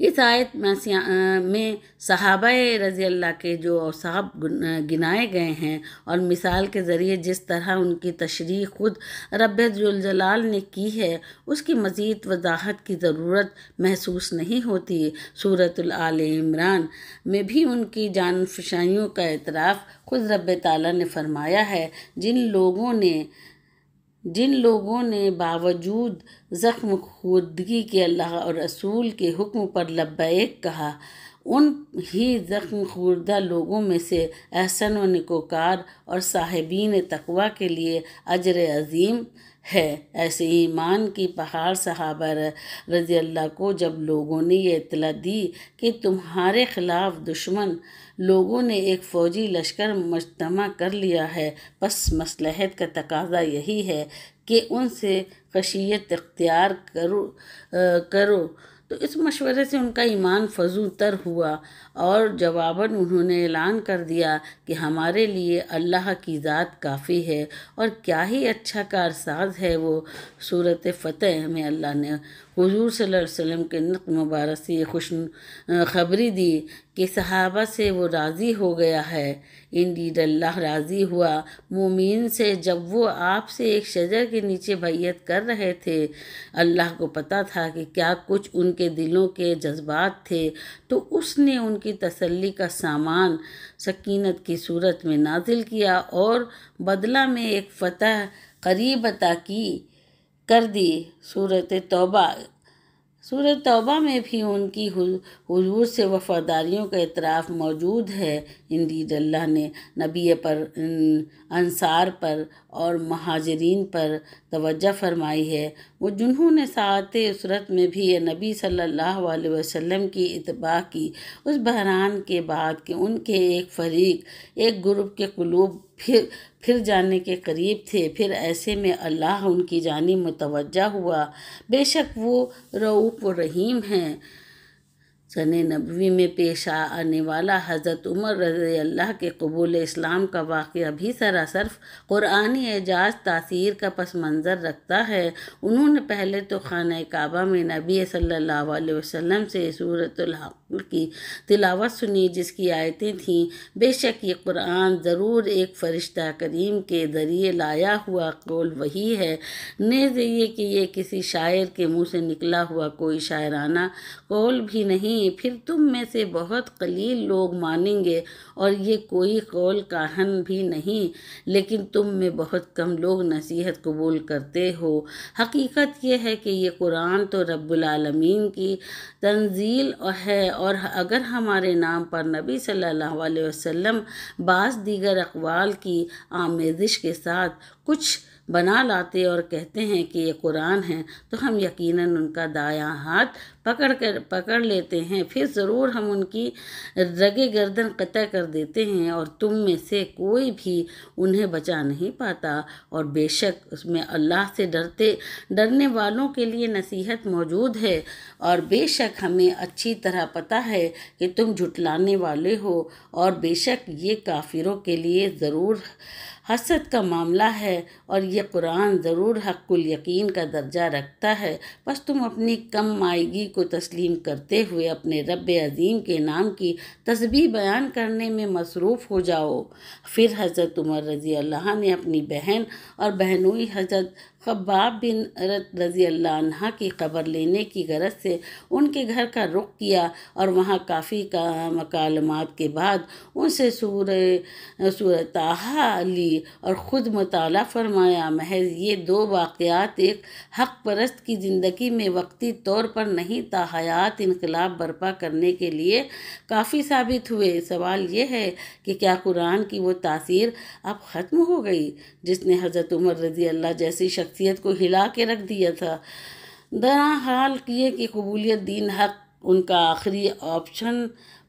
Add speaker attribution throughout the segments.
Speaker 1: اس آیت میں صحابہ رضی اللہ کے جو اوصاف گنائے گئے ہیں اور مثال کے ذریعے جس طرح ان کی تشریح خود رب ذوالجلال نے کی ہے، اس کی مزید وضاحت کی ضرورت محسوس نہیں ہوتی۔ سورۃ آل عمران میں بھی ان کی جانفشانیوں کا اعتراف خود رب تعالیٰ نے فرمایا ہے۔ جن لوگوں نے باوجود زخم خوردگی کے اللہ اور رسول کے حکم پر لبیک کہا، ان ہی زخم خوردہ لوگوں میں سے احسن و نیکوکار اور صاحبین تقویٰ کے لیے اجر عظیم ہے۔ ایسے ایمان کی پہاڑ صحابہ رضی اللہ کو جب لوگوں نے یہ اطلاع دی کہ تمہارے خلاف دشمن لوگوں نے ایک فوجی لشکر مجتمع کر لیا ہے، پس مصلحت کا تقاضا یہی ہے کہ ان سے خشیت اختیار کرو، تو اس مشورے سے ان کا ایمان فزوں تر ہوا اور جواباً انہوں نے اعلان کر دیا کہ ہمارے لیے اللہ کی ذات کافی ہے اور کیا ہی اچھا کارساز ہے وہ۔ سورۃ فتح میں اللہ نے حضور صلی اللہ علیہ وسلم کے نطق مبارک سے یہ خوش خبری دی کہ صحابہ سے وہ راضی ہو گیا ہے۔ انڈیڈ اللہ راضی ہوا مومین سے جب وہ آپ سے ایک شجر کے نیچے بیعت کر رہے تھے۔ اللہ کو پتہ تھا کہ کیا کچھ ان کے دلوں کے جذبات تھے، تو اس نے ان کی تسلی کا سامان سکینت کی صورت میں نازل کیا اور بدلہ میں ایک فتح قریب عطا کر دی۔ سورۃ توبہ میں بھی ان کی حضور سے وفاداریوں کا اعتراف موجود ہے۔ انڈیڈ اللہ نے نبی پر، انصار پر اور مہاجرین پر توجہ فرمائی ہے، وہ جنہوں نے ساعت اسرت میں بھی نبی صلی اللہ علیہ وسلم کی اتباع کی، اس بحران کے بعد کہ ان کے ایک فریق، ایک گروپ کے قلوب پھر جانے کے قریب تھے، پھر ایسے میں اللہ ان کی جانب متوجہ ہوا، بے شک وہ رؤوف و رحیم ہیں۔ سن نبوی میں پیش آنے والا حضرت عمر رضی اللہ کے قبول اسلام کا واقعہ بھی سراسر قرآنی اعجاز تاثیر کا پس منظر رکھتا ہے۔ انہوں نے پہلے تو خانہ کعبہ میں نبی صلی اللہ علیہ وسلم سے سورۃ الحق کی تلاوت سنی، جس کی آیتیں تھیں: بے شک یہ قرآن ضرور ایک فرشتہ کریم کے ذریعے لایا ہوا قول وحی ہے، نیز یہ کہ یہ کسی شاعر کے منہ سے نکلا ہوا کوئی شاعرانہ قول بھی نہیں، پھر تم میں سے بہت قلیل لوگ مانیں گے، اور یہ کوئی قول کاہن بھی نہیں، لیکن تم میں بہت کم لوگ نصیحت قبول کرتے ہو۔ حقیقت یہ ہے کہ یہ قرآن تو رب العالمین کی تنزیل ہے، اور اگر ہمارے نام پر نبی صلی اللہ علیہ وسلم بعض دیگر اقوال کی آمیزش کے ساتھ کچھ بنا لاتے اور کہتے ہیں کہ یہ قرآن ہے، تو ہم یقیناً ان کا دایاں ہاتھ پکڑ لیتے ہیں، پھر ضرور ہم ان کی رگِ گردن قطع کر دیتے ہیں، اور تم میں سے کوئی بھی انہیں بچا نہیں پاتا، اور بے شک اس میں اللہ سے ڈرنے والوں کے لیے نصیحت موجود ہے، اور بے شک ہمیں اچھی طرح پتہ ہے کہ تم جھٹلانے والے ہو، اور بے شک یہ کافروں کے لیے ضرور حسرت کا معاملہ ہے، اور یہ قرآن ضرور حق الیقین کا درجہ رکھتا ہے۔ بس تم اپنی کم مائیگی کو تسلیم کرتے ہوئے اپنے رب عظیم کے نام کی تسبیح بیان کرنے میں مصروف ہو جاؤ۔ پھر حضرت عمر رضی اللہ نے اپنی بہن اور بہنوئی حضرت خباب بن ارت رضی اللہ عنہ کی خبر لینے کی غرض سے ان کے گھر کا رخ کیا، اور وہاں کافی مکالمات کے بعد ان سے سورہ طٰہٰ لی اور خود مطالعہ فرمایا۔ محض یہ دو واقعات ایک حق پرست کی زندگی میں وقتی طور پر نہیں تاحیات انقلاب برپا کرنے کے لیے کافی ثابت ہوئے۔ سوال یہ ہے کہ کیا قرآن کی وہ تاثیر اب ختم ہو گئی جس نے حضرت عمر رضی اللہ جیسی شخصیت کو ہلا کے رکھ دیا تھا؟ درحال یہ کہ قبولیت دین حق ان کا آخری آپشن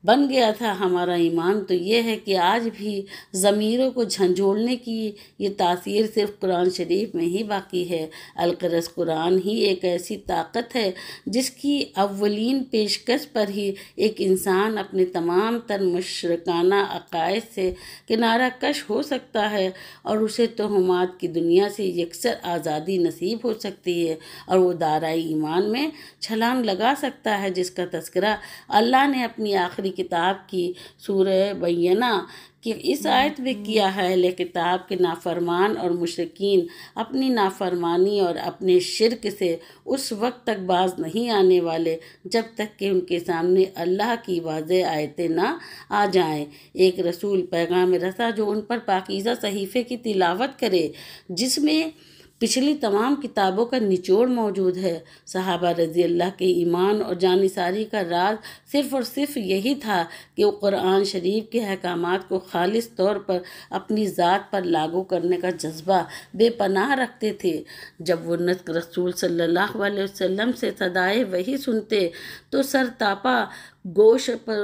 Speaker 1: بن گیا تھا ہمارا ایمان تو یہ ہے کہ آج بھی ضمیروں کو جھنجھوڑنے کی یہ تاثیر صرف قرآن شریف میں ہی باقی ہے۔ الغرض قرآن ہی ایک ایسی طاقت ہے جس کی اولین پیشکش پر ہی ایک انسان اپنے تمام تر مشرکانہ عقائد سے کنارہ کش ہو سکتا ہے اور اسے توہمات کی دنیا سے یکسر آزادی نصیب ہو سکتی ہے اور وہ دائرۂ ایمان میں چھلانگ لگا سکتا ہے، جس کا تذکرہ اللہ نے اپنی آخری کتاب کی سورہ بینہ کہ اس آیت میں کیا ہے۔ اہل کتاب کے نافرمان اور مشرکین اپنی نافرمانی اور اپنے شرک سے اس وقت تک باز نہیں آنے والے جب تک کہ ان کے سامنے اللہ کی واضح آیتیں نہ آ جائیں۔ ایک رسول پیغام رساں جو ان پر پاکیزہ صحیفے کی تلاوت کرے جس میں پچھلی تمام کتابوں کا نچوڑ موجود ہے۔ صحابہ رضی اللہ کے ایمان اور جانثاری کا راز صرف اور صرف یہی تھا کہ وہ قرآن شریف کے احکامات کو خالص طور پر اپنی ذات پر لاگو کرنے کا جذبہ بے پناہ رکھتے تھے۔ جب وہ نطق رسول صلی اللہ علیہ وسلم سے صدائے وحی سنتے تو سر تاپا گوش پر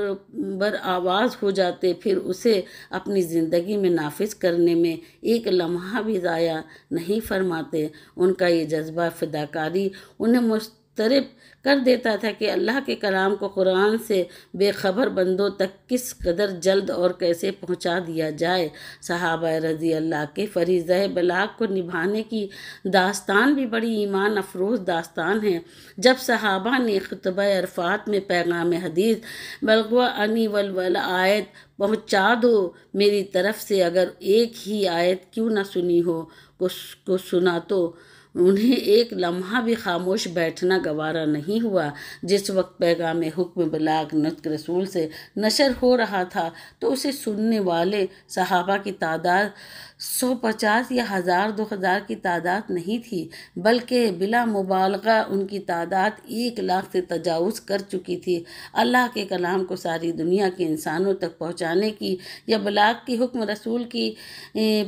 Speaker 1: بر آواز ہو جاتے، پھر اسے اپنی زندگی میں نافذ کرنے میں ایک لمحہ بھی ضائع نہیں فرماتے۔ ان کا یہ جذبہ فداکاری انہیں مضطرب کر دیتا تھا کہ اللہ کے کلام کو قرآن سے بے خبر بندوں تک کس قدر جلد اور کیسے پہنچا دیا جائے۔ صحابہ رضی اللہ کے فریضہ بلاغ کو نبھانے کی داستان بھی بڑی ایمان افروز داستان ہے۔ جب صحابہ نے خطبہ عرفات میں پیغام حدیث بلغوا انی ولول آیت پہنچا دو میری طرف سے، اگر ایک ہی آیت کیوں نہ سنی ہو کو سنا تو انہیں ایک لمحہ بھی خاموش بیٹھنا گوارا نہیں ہوا۔ جس وقت پیغام حکم بلاغ نطق رسول سے نشر ہو رہا تھا تو اسے سننے والے صحابہ کی تعداد 150 یا 1000 2000 کی تعداد نہیں تھی، بلکہ بلا مبالغہ ان کی تعداد 1 لاکھ سے تجاوز کر چکی تھی۔ اللہ کے کلام کو ساری دنیا کے انسانوں تک پہنچانے کی یا بلاغ کی حکم رسول کی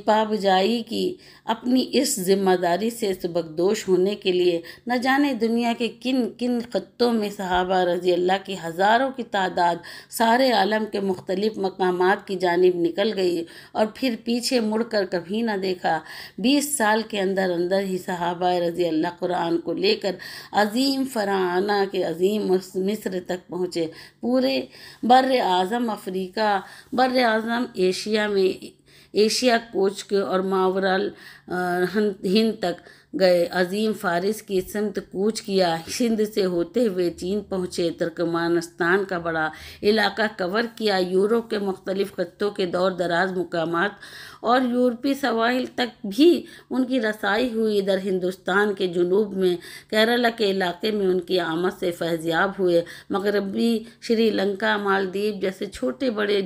Speaker 1: پابجائی کی اپنی اس ذمہ داری سے سبکدوش ہونے کے لیے نہ جانے دنیا کے کن کن خطوں میں صحابہ رضی اللہ کی ہزاروں کی تعداد سارے عالم کے مختلف مقامات کی جانب نکل گئی اور پھر پیچھے مڑ کر کبھی نہ دیکھا۔ 20 سال کے اندر اندر ہی صحابہ رضی اللہ قرآن کو لے کر عظیم فراعنہ کے عظیم مصر تک پہنچے، پورے بر اعظم افریقہ، بر اعظم ایشیا کوچ کے اور ماورال ہند تک گئے، عظیم فارس کی سمت کوچ کیا، سندھ سے ہوتے ہوئے چین پہنچے، ترکمانستان کا بڑا علاقہ کور کیا، یورپ کے مختلف خطوں کے دور دراز مقامات اور یورپی سواحل تک بھی ان کی رسائی ہوئی۔ ادھر ہندوستان کے جنوب میں کیرالہ کے علاقے میں ان کی آمد سے فیضیاب ہوئے، مغربی شری لنکا، مالدیپ جیسے چھوٹے بڑے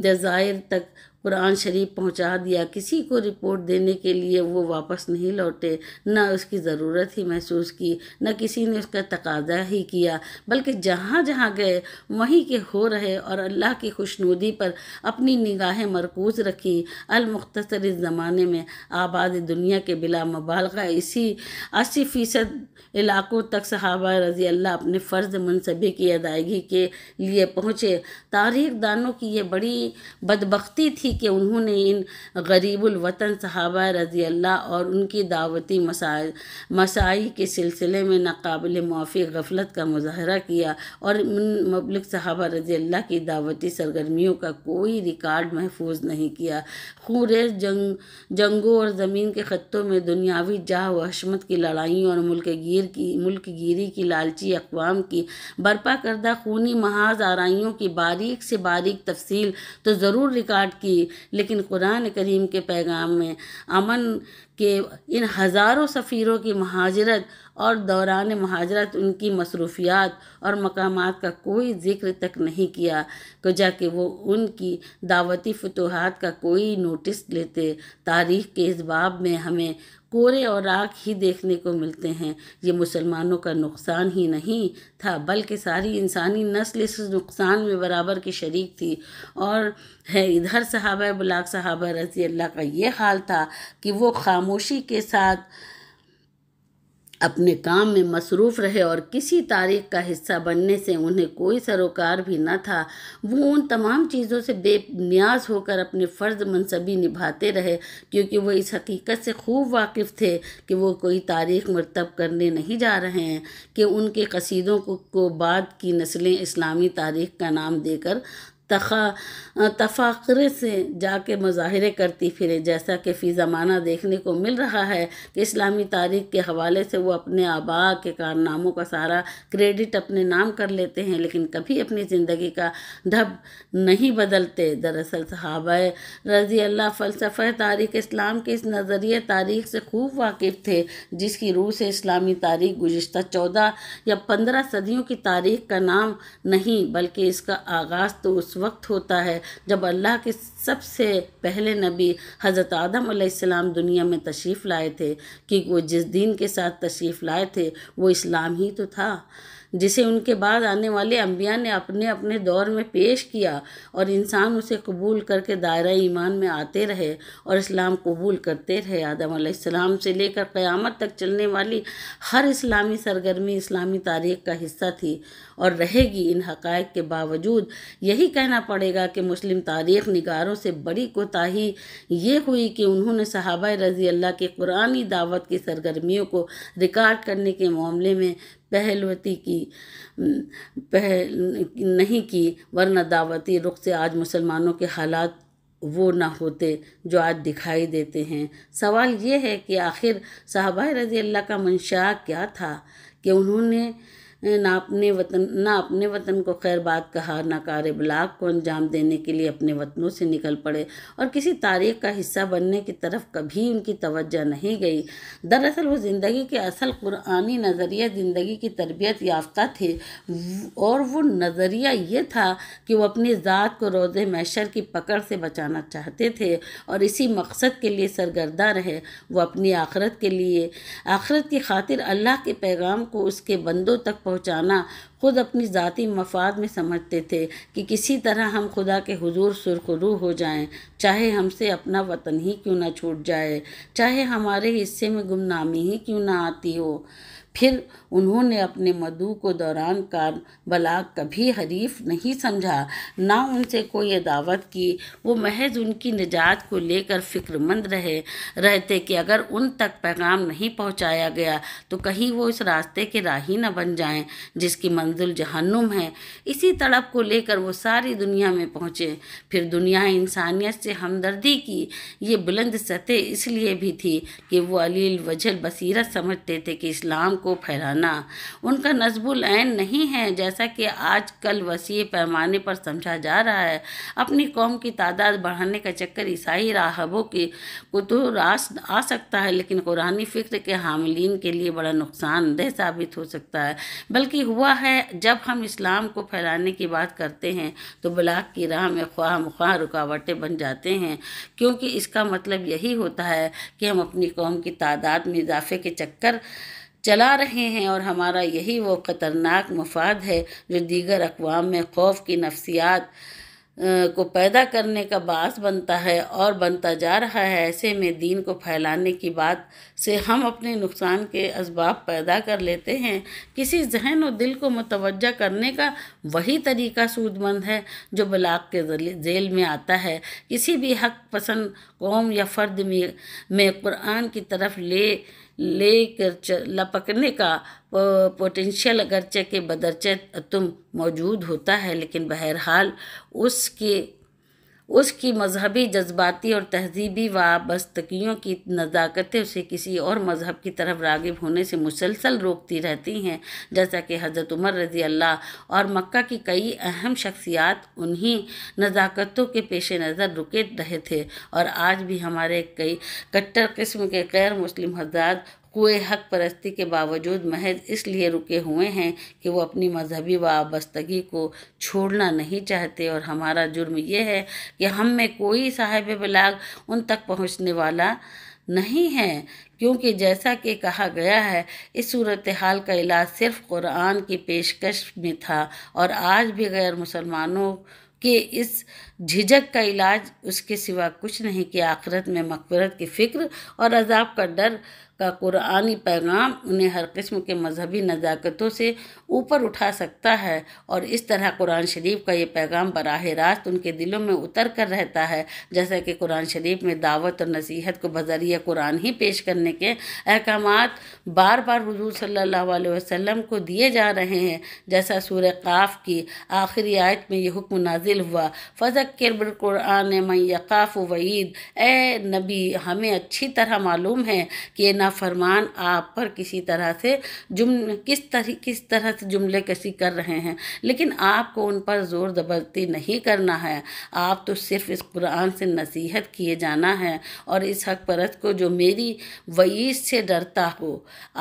Speaker 1: جزائر تک قرآن شریف پہنچا دیا۔ کسی کو رپورٹ دینے کے لیے وہ واپس نہیں لوٹے، نہ اس کی ضرورت ہی محسوس کی، نہ کسی نے اس کا تقاضا ہی کیا، بلکہ جہاں جہاں گئے وہیں کے ہو رہے اور اللہ کی خوشنودی پر اپنی نگاہیں مرکوز رکھی۔ المختصر اس زمانے میں آباد دنیا کے بلا مبالغہ اسی 80% علاقوں تک صحابہ رضی اللہ اپنے فرض منصبے کی ادائیگی کے لیے پہنچے۔ تاریخ دانوں کی یہ بڑی بدبختی تھی کہ انہوں نے ان غریب الوطن صحابہ رضی اللہ اور ان کی دعوتی مساعی کے سلسلے میں ناقابل موافق غفلت کا مظاہرہ کیا اور ان مبلغ صحابہ رضی اللہ کی دعوتی سرگرمیوں کا کوئی ریکارڈ محفوظ نہیں کیا۔ خونریز جنگوں اور زمین کے خطوں میں دنیاوی جاہ و حشمت کی لڑائیوں اور ملک گیری کی لالچی اقوام کی برپا کردہ خونی محاذ آرائیوں کی باریک سے باریک تفصیل تو ضرور ریکارڈ کی، لیکن قرآن کریم کے پیغام میں امن کے ان ہزاروں سفیروں کی مہاجرت اور دوران مہاجرت ان کی مصروفیات اور مقامات کا کوئی ذکر تک نہیں کیا، کجا کہ وہ ان کی دعوتی فتوحات کا کوئی نوٹس لیتے۔ تاریخ کے اس باب میں ہمیں کورے اور راکھ ہی دیکھنے کو ملتے ہیں۔ یہ مسلمانوں کا نقصان ہی نہیں تھا بلکہ ساری انسانی نسل اس نقصان میں برابر کی شریک تھی اور ہے۔ ادھر صحابہ بلاغ صحابہ رضی اللہ کا یہ حال تھا کہ وہ خاموشی کے ساتھ اپنے کام میں مصروف رہے اور کسی تاریخ کا حصہ بننے سے انہیں کوئی سروکار بھی نہ تھا۔ وہ ان تمام چیزوں سے بے نیاز ہو کر اپنے فرض منصبی نبھاتے رہے، کیونکہ وہ اس حقیقت سے خوب واقف تھے کہ وہ کوئی تاریخ مرتب کرنے نہیں جا رہے ہیں کہ ان کے قصیدوں کو بعد کی نسلیں اسلامی تاریخ کا نام دے کر تفاخر سے جا کے مظاہرے کرتی پھریں، جیسا کہ فی زمانہ دیکھنے کو مل رہا ہے کہ اسلامی تاریخ کے حوالے سے وہ اپنے آباء کے کارناموں کا سارا کریڈٹ اپنے نام کر لیتے ہیں، لیکن کبھی اپنی زندگی کا ڈھب نہیں بدلتے۔ دراصل صحابہ رضی اللہ فلسفہ تاریخ اسلام کے اس نظریہ تاریخ سے خوب واقف تھے جس کی روح سے اسلامی تاریخ گزشتہ 14 یا 15 صدیوں کی تاریخ کا نام نہیں، بلکہ اس کا آغاز تو اس وقت ہوتا ہے جب اللہ کے سب سے پہلے نبی حضرت آدم علیہ السلام دنیا میں تشریف لائے تھے، کیونکہ وہ جس دین کے ساتھ تشریف لائے تھے وہ اسلام ہی تو تھا جسے ان کے بعد آنے والے انبیاء نے اپنے اپنے دور میں پیش کیا، اور انسان اسے قبول کر کے دائرہ ایمان میں آتے رہے اور اسلام قبول کرتے رہے۔ آدم علیہ السلام سے لے کر قیامت تک چلنے والی ہر اسلامی سرگرمی اسلامی تاریخ کا حصہ تھی اور رہے گی۔ ان حقائق کے باوجود یہی کہنا پڑے گا کہ مسلم تاریخ نگاروں سے بڑی کوتاہی یہ ہوئی کہ انہوں نے صحابہ رضی اللہ کی قرآنی دعوت کی سرگرمیوں کو ریکارڈ کرنے کے معاملے میں پہلوتی نہیں کی، ورنہ دعوتی رخ سے آج مسلمانوں کے حالات وہ نہ ہوتے جو آج دکھائی دیتے ہیں۔ سوال یہ ہے کہ آخر صحابہ رضی اللہ کا منشا کیا تھا کہ انہوں نے نہ اپنے وطن کو خیر بات کہا، نہ کار ابلاغ کو انجام دینے کے لیے اپنے وطنوں سے نکل پڑے اور کسی تاریخ کا حصہ بننے کی طرف کبھی ان کی توجہ نہیں گئی۔ دراصل وہ زندگی کے اصل قرآنی نظریہ زندگی کی تربیت یافتہ تھے، اور وہ نظریہ یہ تھا کہ وہ اپنی ذات کو روز محشر کی پکڑ سے بچانا چاہتے تھے اور اسی مقصد کے لیے سرگرداں رہے۔ وہ اپنی آخرت کی خاطر اللہ کے پیغام کو اس کے بندوں تک پہنچانا خود اپنی ذاتی مفاد میں سمجھتے تھے کہ کسی طرح ہم خدا کے حضور سرخرو ہو جائیں، چاہے ہم سے اپنا وطن ہی کیوں نہ چھوٹ جائے، چاہے ہمارے حصے میں گمنامی ہی کیوں نہ آتی ہو۔ پھر انہوں نے اپنے مدعو کو دوران کاربلا کبھی حریف نہیں سمجھا، نہ ان سے کوئی عداوت کی۔ وہ محض ان کی نجات کو لے کر فکر مند رہتے کہ اگر ان تک پیغام نہیں پہنچایا گیا تو کہیں وہ اس راستے کے راہی نہ بن جائیں جس کی منزل جہنم ہے۔ اسی تڑپ کو لے کر وہ ساری دنیا میں پہنچے۔ پھر دنیا انسانیت سے ہمدردی کی یہ بلند سطح اس لیے بھی تھی کہ وہ علی الوجہ البصیرت سمجھتے تھے کہ اسلام کو پھیلانا ان کا نصب العین نہیں ہے، جیسا کہ آج کل وسیع پیمانے پر سمجھا جا رہا ہے۔ اپنی قوم کی تعداد بڑھانے کا چکر عیسائی راہبوں کو تو راس آ سکتا ہے، لیکن قرآنی فکر کے حاملین کے لیے بڑا نقصان دہ ثابت ہو سکتا ہے۔ بلکہ ہوا ہے جب ہم اسلام کو پھیلانے کی بات کرتے ہیں تو بلاغ کی راہ میں خواہ مخواہ رکاوٹیں بن جاتے ہیں، کیونکہ اس کا مطلب یہی ہوتا ہے کہ ہم اپنی قوم کی تعداد میں اضافے کے چکر چلا رہے ہیں، اور ہمارا یہی وہ خطرناک مفاد ہے جو دیگر اقوام میں خوف کی نفسیات کو پیدا کرنے کا باعث بنتا ہے اور بنتا جا رہا ہے۔ ایسے میں دین کو پھیلانے کی بات سے ہم اپنے نقصان کے اسباب پیدا کر لیتے ہیں۔ کسی ذہن و دل کو متوجہ کرنے کا وہی طریقہ سود مند ہے جو بلاغ کے ذیل میں آتا ہے۔ کسی بھی حق پسند قوم یا فرد میں قرآن کی طرف لے کر لپکنے کا پوٹینشیل اگرچہ کہ بدرچہ اتم موجود ہوتا ہے، لیکن بہرحال اس کی مذہبی جذباتی اور تہذیبی وابستگیوں کی نزاکتیں اسے کسی اور مذہب کی طرف راغب ہونے سے مسلسل روکتی رہتی ہیں، جیسا کہ حضرت عمر رضی اللہ اور مکہ کی کئی اہم شخصیات انہی نزاکتوں کے پیش نظر رکے رہے تھے، اور آج بھی ہمارے کئی کٹر قسم کے غیر مسلم حضرات قوِ حق پرستی کے باوجود محض اس لیے رکے ہوئے ہیں کہ وہ اپنی مذہبی وابستگی کو چھوڑنا نہیں چاہتے، اور ہمارا جرم یہ ہے کہ ہم میں کوئی صاحب بلاغ ان تک پہنچنے والا نہیں ہے، کیونکہ جیسا کہ کہا گیا ہے اس صورتحال کا علاج صرف قرآن کی پیشکش میں تھا، اور آج بھی غیر مسلمانوں کہ اس جھجک کا علاج اس کے سوا کچھ نہیں کہ آخرت میں مغفرت کی فکر اور عذاب کا ڈر کا قرآنی پیغام انہیں ہر قسم کے مذہبی نزاکتوں سے اوپر اٹھا سکتا ہے، اور اس طرح قرآن شریف کا یہ پیغام براہ راست ان کے دلوں میں اتر کر رہتا ہے، جیسا کہ قرآن شریف میں دعوت اور نصیحت کو بذریعہ قرآن ہی پیش کرنے کے احکامات بار بار حضور صلی اللہ علیہ وسلم کو دیے جا رہے ہیں، جیسا سورہ قاف کی آخری آیت میں یہ حکم نازل ہوا، فَذَكِّرْ بِالْقُرْآنِ مَنْ يَخَافُ وَعِيدٍ۔ اے نبی، ہمیں اچھی طرح معلوم ہے کہ یہ نافرمان آپ پر کس طرح سے جملے کشی کر رہے ہیں، لیکن آپ کو ان پر زور زبردستی نہیں کرنا ہے، آپ تو صرف اس قرآن سے نصیحت کیے جانا ہے، اور اس حق پرست کو جو میری وعید سے ڈرتا ہو۔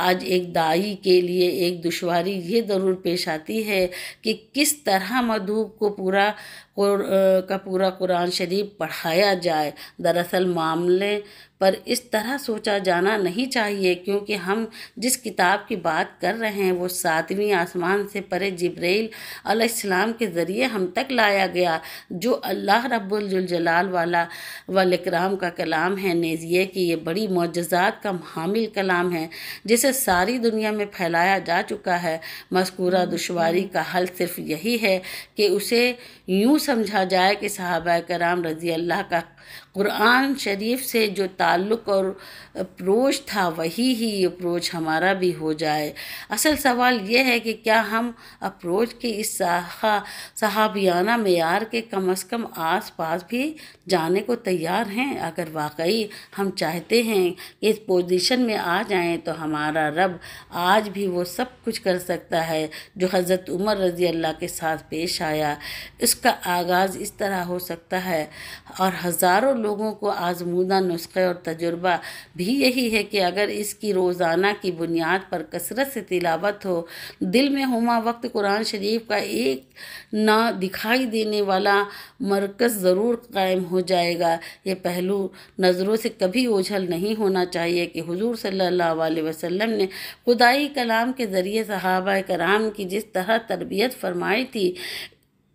Speaker 1: آج ایک داعی کے لیے ایک دشواری یہ ضرور پیش آتی ہے کہ کس طرح مدعو کو پورا قرآن شریف پڑھایا جائے۔ دراصل معاملے پر اس طرح سوچا جانا نہیں چاہیے، کیونکہ ہم جس کتاب کی بات کر رہے ہیں وہ 7ویں آسمان سے پرے جبرائیل علیہ السلام کے ذریعے ہم تک لایا گیا، جو اللہ رب الجلال والاکرام کا کلام ہے، نیز یہ کہ یہ بڑی معجزات کا حامل کلام ہے جسے ساری دنیا میں پھیلایا جا چکا ہے۔ مذکورہ دشواری کا حل صرف یہی ہے کہ اسے یوں سمجھا جائے کہ صحابہ کرام رضی اللہ کا قرآن شریف سے جو تعلق اور اپروچ تھا وہی اپروچ ہمارا بھی ہو جائے۔ اصل سوال یہ ہے کہ کیا ہم اپروچ کے اس صحابیانہ معیار کے کم از کم آس پاس بھی جانے کو تیار ہیں؟ اگر واقعی ہم چاہتے ہیں کہ اس پوزیشن میں آ جائیں تو ہمارا رب آج بھی وہ سب کچھ کر سکتا ہے جو حضرت عمر رضی اللہ کے ساتھ پیش آیا۔ اس کا آغاز اس طرح ہو سکتا ہے، اور ہزاروں لوگوں کو آزمودہ نسخے اور تجربہ بھی یہی ہے کہ اگر اس کی روزانہ کی بنیاد پر کثرت سے تلاوت ہو، دل میں ہما وقت قرآن شریف کا ایک نہ دکھائی دینے والا مرکز ضرور قائم ہو جائے گا۔ یہ پہلو نظروں سے کبھی اوجھل نہیں ہونا چاہیے کہ حضور صلی اللہ علیہ وسلم نے خدائی کلام کے ذریعے صحابہ کرام کی جس طرح تربیت فرمائی تھی،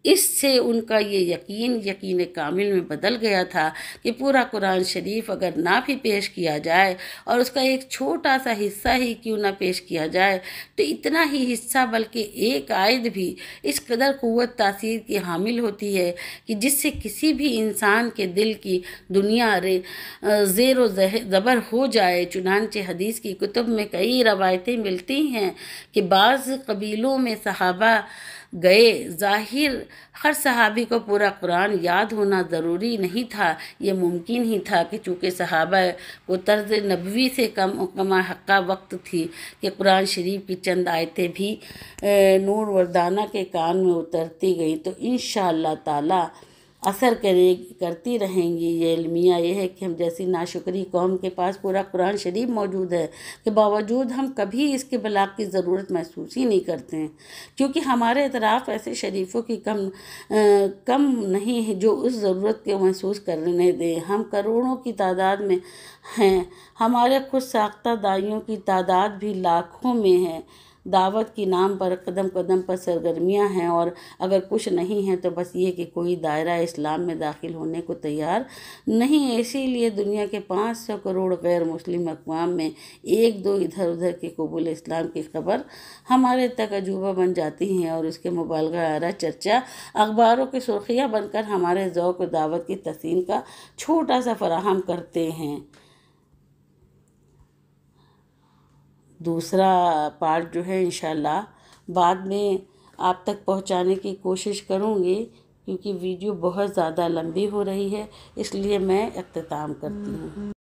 Speaker 1: اس سے ان کا یہ یقین کامل میں بدل گیا تھا کہ پورا قرآن شریف اگر نہ بھی پیش کیا جائے اور اس کا ایک چھوٹا سا حصہ ہی کیوں نہ پیش کیا جائے، تو اتنا ہی حصہ بلکہ ایک آیت بھی اس قدر قوت تاثیر کی حامل ہوتی ہے کہ جس سے کسی بھی انسان کے دل کی دنیا زیر و زبر ہو جائے۔ چنانچہ حدیث کی کتب میں کئی روایتیں ملتی ہیں کہ بعض قبیلوں میں صحابہ گئے، ظاہر ہر صحابی کو پورا قرآن یاد ہونا ضروری نہیں تھا، یہ ممکن ہی تھا کہ چونکہ صحابہ کو طرز نبوی سے کما حقہ وقت تھی کہ قرآن شریف کی چند آیتیں بھی نور وردانہ کے کان میں اترتی گئیں تو انشاءاللہ تعالی اثر کرتی رہیں گی۔ یہ المیہ یہ ہے کہ ہم جیسی ناشکری قوم کے پاس پورا قرآن شریف موجود ہے کہ باوجود ہم کبھی اس کے بلاغ کی ضرورت محسوس ہی نہیں کرتے ہیں، کیونکہ ہمارے اطراف ایسے شریفوں کی کم نہیں ہے جو اس ضرورت کو محسوس کرنے دیں۔ ہم کروڑوں کی تعداد میں ہیں، ہمارے خود ساختہ داعیوں کی تعداد بھی لاکھوں میں ہے۔ دعوت کی نام پر قدم قدم پر سرگرمیاں ہیں، اور اگر کچھ نہیں ہے تو بس یہ کہ کوئی دائرہ اسلام میں داخل ہونے کو تیار نہیں ہے۔ اسی لیے دنیا کے 500 کروڑ غیر مسلم اقوام میں ایک دو ادھر ادھر کے قبول اسلام کی خبر ہمارے تک عجوبہ بن جاتی ہیں، اور اس کے مبالغہ آرا چرچا اخباروں کی سرخیاں بن کر ہمارے ذوق و دعوت کی تحسین کا چھوٹا سا فراہم کرتے ہیں۔ دوسرا پارٹ جو ہے انشاءاللہ بعد میں آپ تک پہنچانے کی کوشش کروں گی، کیونکہ ویڈیو بہت زیادہ لمبی ہو رہی ہے، اس لیے میں اختتام کرتی ہوں۔